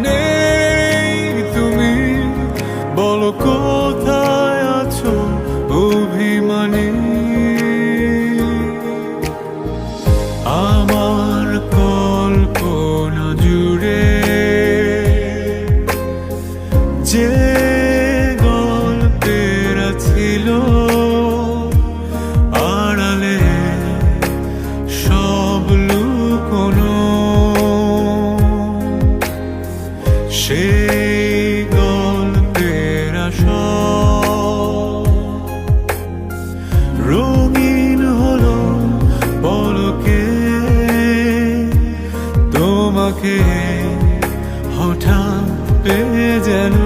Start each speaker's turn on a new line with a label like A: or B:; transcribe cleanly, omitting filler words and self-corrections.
A: নেই তুমি, বলো কোথায় আছো অভিমানী। আমার কল্পনা জুড়ে যে গল্পেরা ছিল আড়ালে সব লুকোনো, সেই গল্পেরা সব রঙিন হলো পলকে তোমাকে হঠাৎ পেয়ে যেন।